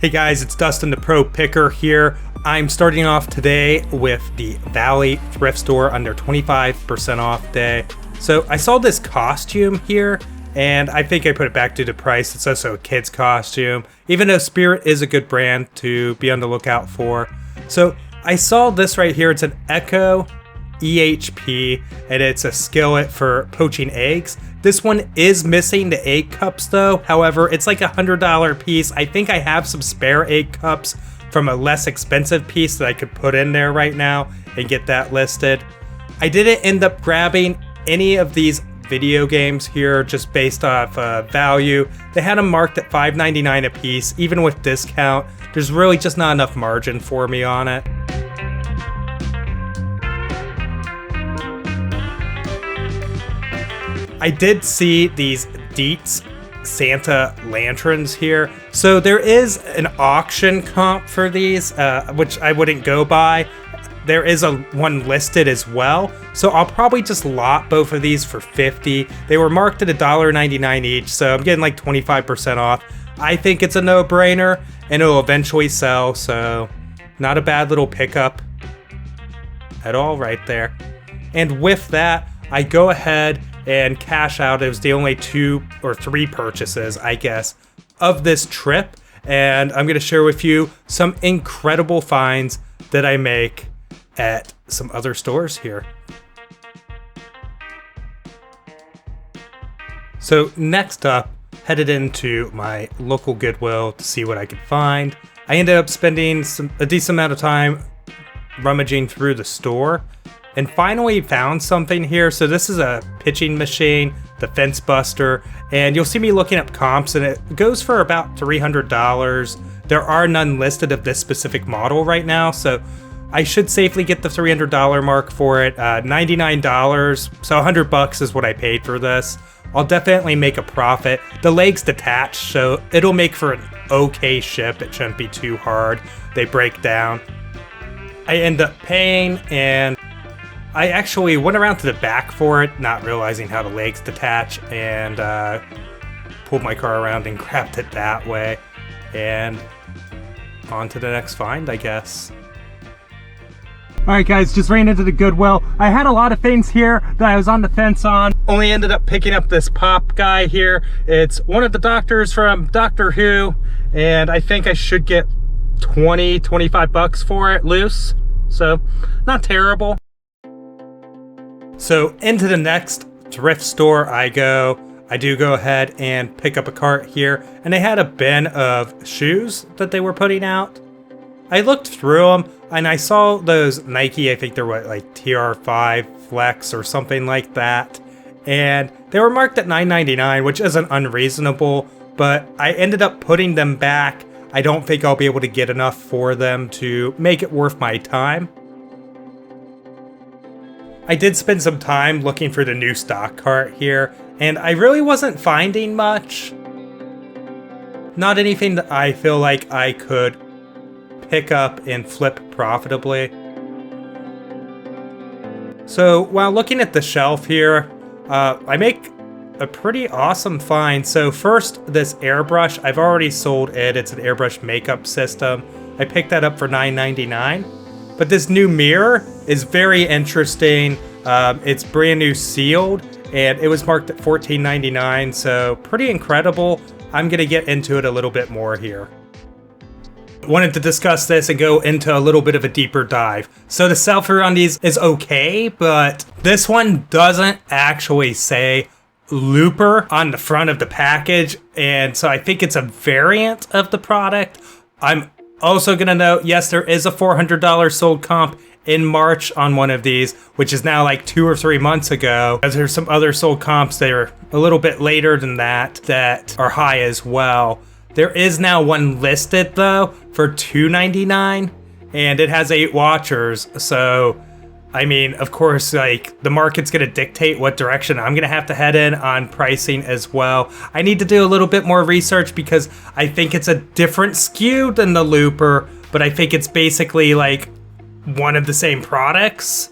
Hey guys, it's Dustin the Pro Picker here. I'm starting off today with the Valley Thrift Store under 25% off day. So I saw this costume here and I think I put it back due to price. It's also a kid's costume, even though Spirit is a good brand to be on the lookout for. So I saw this right here. It's an Echo EHP and it's a skillet for poaching eggs. This one is missing the egg cups though. However, it's like $100 piece. I think I have some spare egg cups from a less expensive piece that I could put in there right now and get that listed. I didn't end up grabbing any of these video games here just based off value. They had them marked at $5.99 a piece. Even with discount, there's really just not enough margin for me on it. I did see these Dietz Santa lanterns here. So there is an auction comp for these, which I wouldn't go by. There is one listed as well. So I'll probably just lot both of these for $50. They were marked at $1.99 each, so I'm getting like 25% off. I think it's a no-brainer, and it'll eventually sell, so not a bad little pickup at all right there. And with that, I go ahead and cash out. It was the only 2 or 3 purchases, I guess, of this trip. And I'm going to share with you some incredible finds that I make at some other stores here. So next up, headed into my local Goodwill to see what I could find. I ended up spending a decent amount of time rummaging through the store and finally found something here. So this is a pitching machine, the Fence Buster, and you'll see me looking up comps and it goes for about $300. There are none listed of this specific model right now, so I should safely get the $300 mark for it. $99, so $100 is what I paid for this. I'll definitely make a profit. The leg's detached, so it'll make for an okay ship. It shouldn't be too hard. They break down. I end up paying, and I actually went around to the back for it, not realizing how the legs detach, and pulled my car around and grabbed it that way. And on to the next find, I guess. Alright guys, just ran into the Goodwill. I had a lot of things here that I was on the fence on. Only ended up picking up this pop guy here. It's one of the doctors from Doctor Who, and I think I should get 25 bucks for it loose. So, not terrible. So into the next thrift store I go. I do go ahead and pick up a cart here, and they had a bin of shoes that they were putting out. I looked through them and I saw those Nike, I think they're what, like TR5 Flex or something like that. And they were marked at $9.99, which isn't unreasonable, but I ended up putting them back. I don't think I'll be able to get enough for them to make it worth my time. I did spend some time looking for the new stock cart here, and I really wasn't finding much. Not anything that I feel like I could pick up and flip profitably. So while looking at the shelf here, I make a pretty awesome find. So first, this airbrush, I've already sold it. It's an Airbrush Makeup system. I picked that up for $9.99. But this new mirror is very interesting. It's brand new sealed, and it was marked at $14.99, so pretty incredible. I'm gonna get into it a little bit more here. Wanted to discuss this and go into a little bit of a deeper dive. So the sell-through on these is okay, but this one doesn't actually say Looper on the front of the package, and so I think it's a variant of the product. I'm also gonna note, yes, there is a $400 sold comp in March on one of these, which is now like 2 or 3 months ago. As there's some other sold comps that are a little bit later than that are high as well. There is now one listed though for $2.99, and it has 8 watchers. So, I mean, of course, like the market's gonna dictate what direction I'm gonna have to head in on pricing as well. I need to do a little bit more research because I think it's a different SKU than the Looper, but I think it's basically like one of the same products.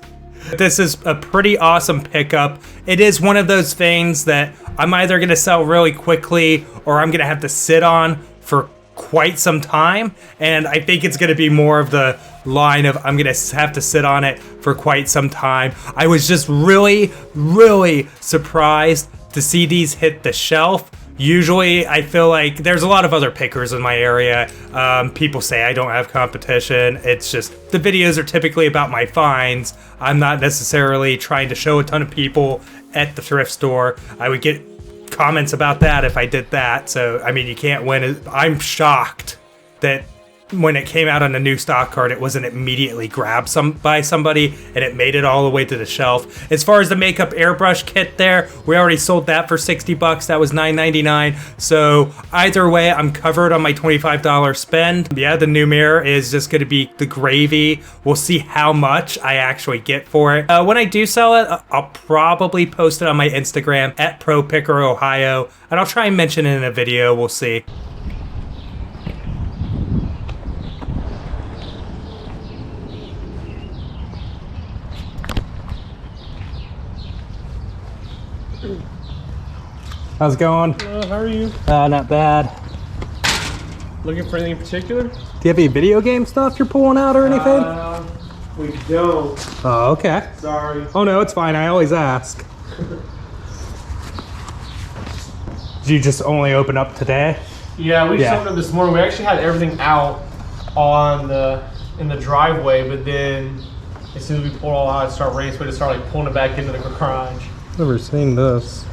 This is a pretty awesome pickup. It is one of those things that I'm either gonna sell really quickly or I'm gonna have to sit on for quite some time, and I think it's going to be more of the line of I'm going to have to sit on it for quite some time. I was just really, really surprised to see these hit the shelf. Usually, I feel like there's a lot of other pickers in my area. People say I don't have competition. It's just the videos are typically about my finds. I'm not necessarily trying to show a ton of people at the thrift store. I would get comments about that if I did that. So, I mean, you can't win. I'm shocked that when it came out on a new stock card, it wasn't immediately grabbed by somebody and it made it all the way to the shelf. As far as the makeup airbrush kit there, we already sold that for $60. That was $9.99. So either way, I'm covered on my $25 spend. Yeah, the new mirror is just going to be the gravy. We'll see how much I actually get for it. When I do sell it, I'll probably post it on my Instagram at ProPickerOhio, and I'll try and mention it in a video. We'll see. How's it going? How are you? Not bad. Looking for anything in particular? Do you have any video game stuff you're pulling out or anything? We don't. Oh, okay. Sorry. Oh no, it's fine. I always ask. Did you just only open up today? Yeah, we just opened up this morning. We actually had everything out in the driveway, but then as soon as we pulled it all out, it started raining, so we had to start like pulling it back into the garage. Never seen this.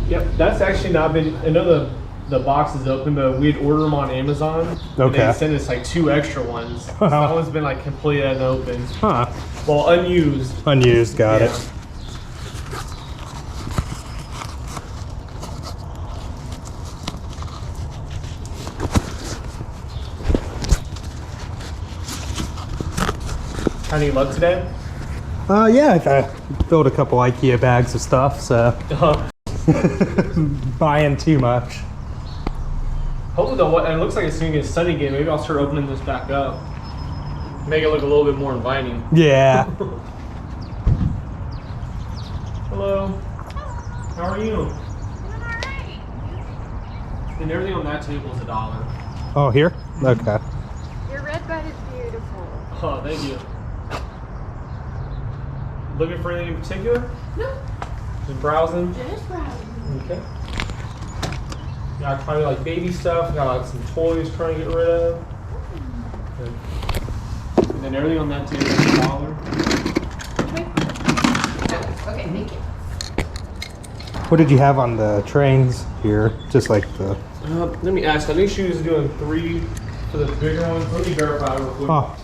Yep, that's actually not been. I know the box is open, but we'd order them on Amazon. Okay. And they sent us like 2 extra ones. So that one's been like completely unopened. Huh. Well, unused. Unused, got it. Any luck today? Yeah, I filled a couple IKEA bags of stuff, so buying too much. Hopefully, it looks like it's going to get sunny again. Maybe I'll start opening this back up. Make it look a little bit more inviting. Yeah. Hello. How are you? And everything on that table is $1. Oh, here? Okay. Your red bud is beautiful. Oh, thank you. Looking for anything in particular? No. Just browsing? Just browsing. Okay. Got probably like baby stuff. Got like some toys trying to get rid of. Okay. And then everything on that table is $1. Okay, thank you. What did you have on the trains here? Just like the... Let me ask. I think she was doing 3 for the bigger ones. Let me verify real quick. Oh,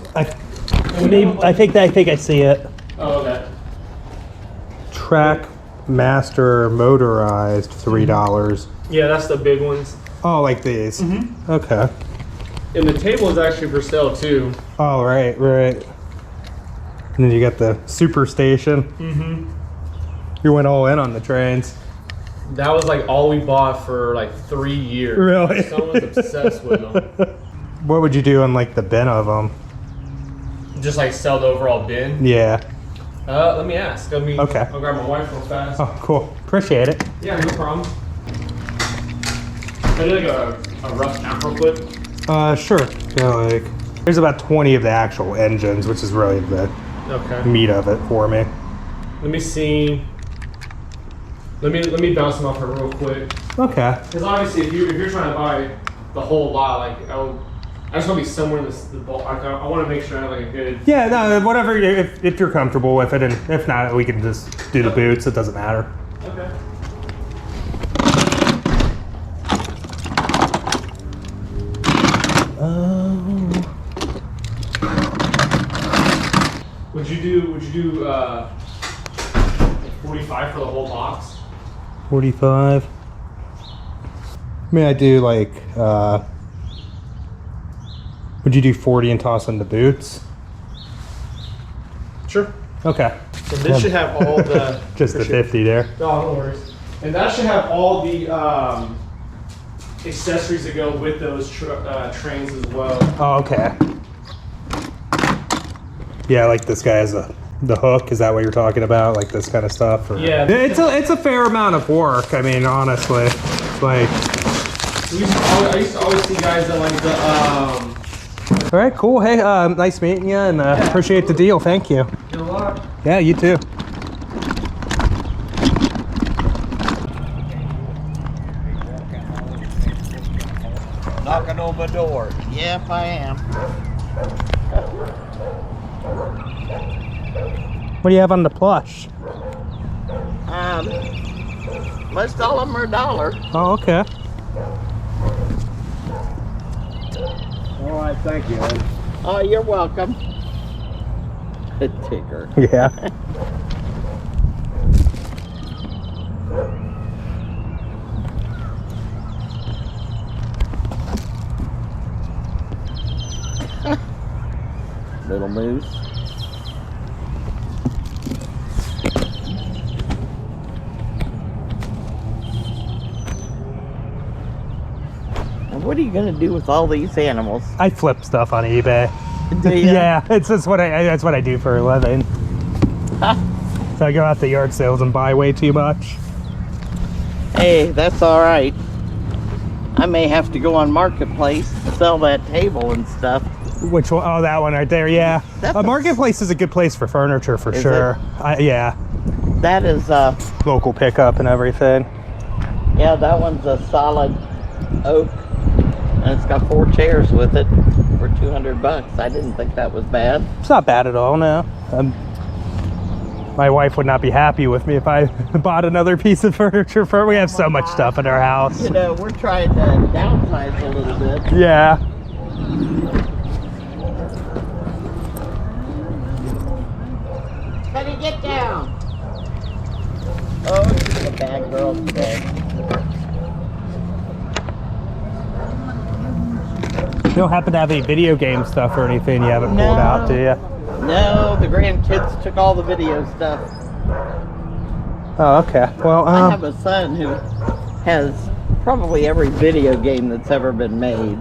I think I see it. Oh, okay. Track Master Motorized, $3. Yeah, that's the big ones. Oh, like these. Mm-hmm. Okay. And the table is actually for sale too. Oh, right. And then you got the Super Station. Mm-hmm. You went all in on the trains. That was like all we bought for like 3 years. Really? Someone's obsessed with them. What would you do on like the bin of them? Just like sell the overall bin? Yeah. Let me ask. Okay. I'll grab my wife real fast. Oh, cool. Appreciate it. Yeah, no problem. Can I do like a rough count real quick? Sure. Got like, there's about 20 of the actual engines, which is really the meat of it for me. Let me see. Let me bounce them off her real quick. Okay. Because obviously, if you're trying to buy the whole lot, like I just want to be somewhere in the bulk. I want to make sure I have like a good. Yeah, no, whatever. If you're comfortable with it, and if not, we can just do the boots. It doesn't matter. Okay. Would you do 45 for the whole box? 45. May I do like, would you do 40 and toss in the boots? Sure. Okay. So this should have all the... Just the 50 there. No, no worries. And that should have all the accessories that go with those trains as well. Oh, okay. Yeah, like this guy has the hook. Is that what you're talking about? Like this kind of stuff? Or? Yeah. It's a fair amount of work. I mean, honestly, like I used to always see guys at like the All right, cool. Hey, nice meeting you, and appreciate the deal. Thank you. Good luck. Yeah, you too. Knocking on my door. Yep, I am. What do you have on the plush? Most all of them are $1. Oh, okay. All right, thank you. Oh, you're welcome. A ticker. Yeah. Little moose. And what are you gonna do with all these animals? I flip stuff on eBay. Do you? Yeah, it's just that's what I do for a living. So I go out to yard sales and buy way too much. Hey, that's all right. I may have to go on Marketplace to sell that table and stuff. Which one? Oh, that one right there. Yeah, That's a marketplace is a good place for furniture for sure. Yeah, That is, local pickup and everything. yeah, that one's a solid oak, and it's got 4 chairs with it for $200. I didn't think that was bad. It's not bad at all. No. My wife would not be happy with me if I bought another piece of furniture for her. We have so much stuff in our house. You know, we're trying to downsize a little bit. Yeah. Honey, get down. Oh, she's a bad girl today. You don't happen to have any video game stuff or anything you haven't pulled out, do you? No, the grandkids took all the video stuff. Oh, okay. Well, I have a son who has probably every video game that's ever been made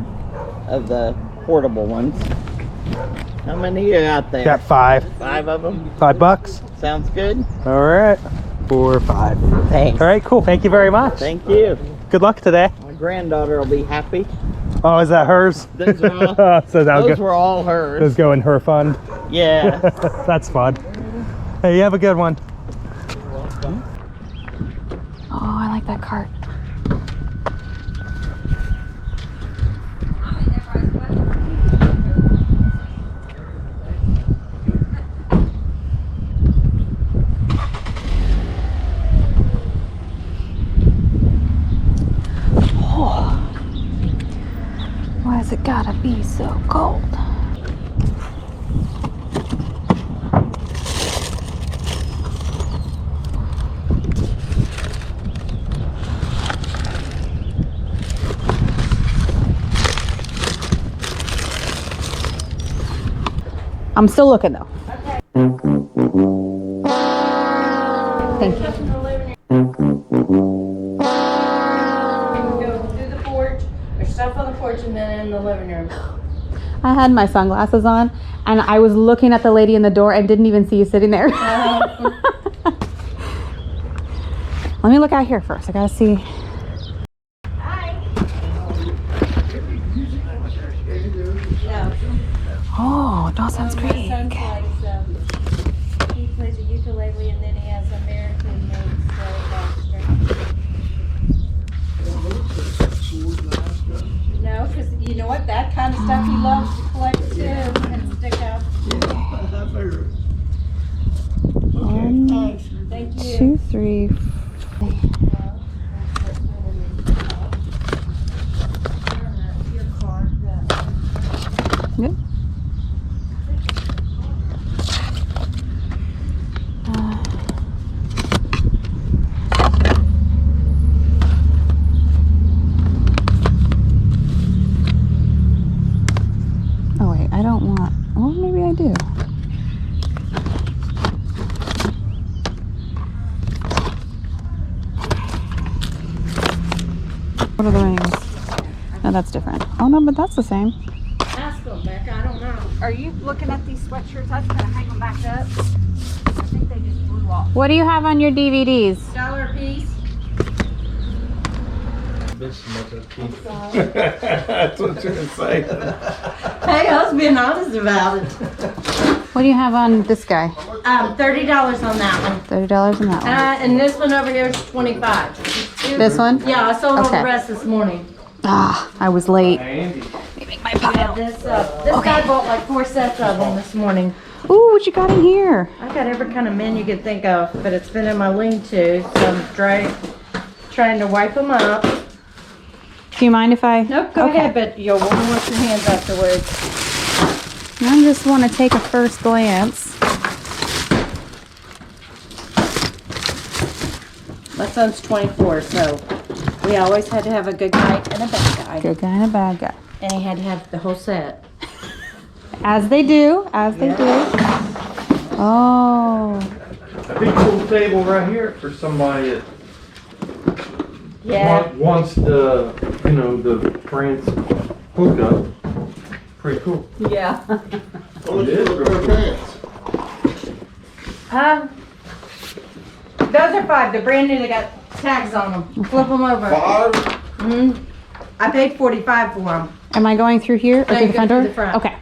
of the portable ones. How many you got there? got 5. 5 of them? $5. Sounds good. All right. 4 or 5. Thanks. All right, cool. Thank you very much. Thank you. Good luck today. My granddaughter will be happy. Oh, is that hers? Those are all, So that'll those go, were all hers. those go in her fund. Yeah. That's fun. Hey, you have a good one. Oh, I like that cart. Why has it gotta be so cold? I'm still looking though. Thank you. Go through the porch, there's stuff on the porch, and then in the living room. I had my sunglasses on and I was looking at the lady in the door and didn't even see you sitting there. Let me look out here first. I gotta see. Oh, Dawson's Creek. My son plays, he plays a ukulele, and then he has American made string. No, because you know what? That kind of stuff he loves to collect too and stick up. One, Thank you. 2, 3. Yep. Oh wait, I don't want. Well, maybe I do. What are the rings? No, that's different. Oh no, but that's the same. Ask them, Becca. I don't know. Are you looking at these sweatshirts? I was gonna hang them back up. I think they just blew off. What do you have on your DVDs? $1 a piece. That's what you're gonna say. Hey, I was being honest about it. What do you have on this guy? $30 on that one. $30 on that one. And this one over here is 25. This one? Yeah, I sold all Okay. the rest this morning. Ah, I was late. Yeah, this guy bought like 4 sets of them this morning. Ooh, what you got in here? I got every kind of men you could think of, but it's been in my lean-to, so I'm trying to wipe them up. Do you mind if I? Nope, go ahead, but you'll want to wash your hands afterwards. I just want to take a first glance. My son's 24, so we always had to have a good guy and a bad guy. Good guy and a bad guy. And he had to have the whole set. As they do, as they do. Oh. A big cool table right here for somebody that Yeah. wants the, you know, the France hookup. Pretty cool. Yeah. It is really cool. Those are 5. They're brand new. They got tags on them. Flip them over. 5? Mm-hmm. I paid $45 for them. Am I going through here or No, through you the front go door? through the front. Okay.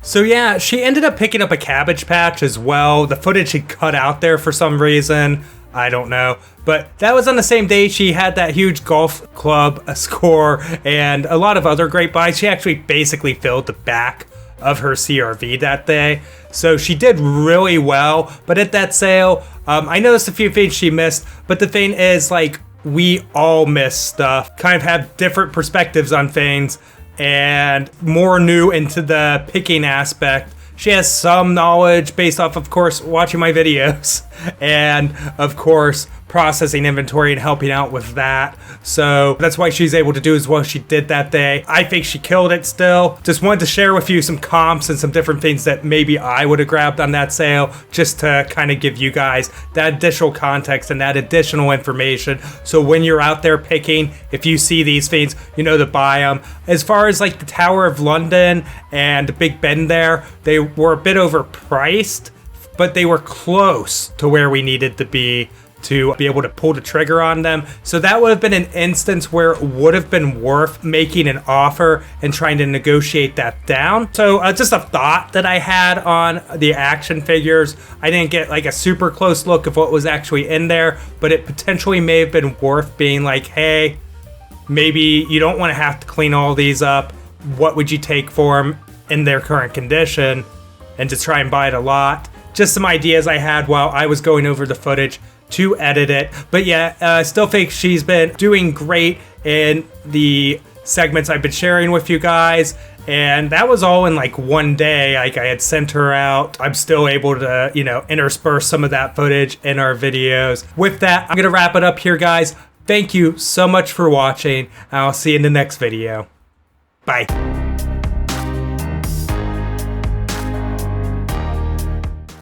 So yeah, she ended up picking up a Cabbage Patch as well. The footage she cut out there for some reason. I don't know. But that was on the same day she had that huge golf club score and a lot of other great buys. She actually basically filled the back of her CRV that day. So she did really well. But at that sale, I noticed a few things she missed. But the thing is, like, we all miss stuff. Kind of have different perspectives on things. And more new into the picking aspect. She has some knowledge based off, of course, watching my videos. And, of course, processing inventory and helping out with that. So that's why she's able to do as well as she did that day. I think she killed it still. Just wanted to share with you some comps and some different things that maybe I would have grabbed on that sale, just to kind of give you guys that additional context and that additional information. So when you're out there picking, if you see these things, you know to buy them. As far as like the Tower of London and the Big Ben there, they were a bit overpriced, but they were close to where we needed to be able to pull the trigger on them. So that would have been an instance where it would have been worth making an offer and trying to negotiate that down. So just a thought that I had on the action figures. I didn't get like a super close look of what was actually in there, but it potentially may have been worth being like, hey, maybe you don't want to have to clean all these up. What would you take for them in their current condition? And to try and buy it a lot. Just some ideas I had while I was going over the footage to edit it. But yeah, I still think she's been doing great in the segments I've been sharing with you guys. And that was all in like one day. Like I had sent her out. I'm still able to, you know, intersperse some of that footage in our videos. With that, I'm gonna wrap it up here, guys. Thank you so much for watching. I'll see you in the next video. Bye.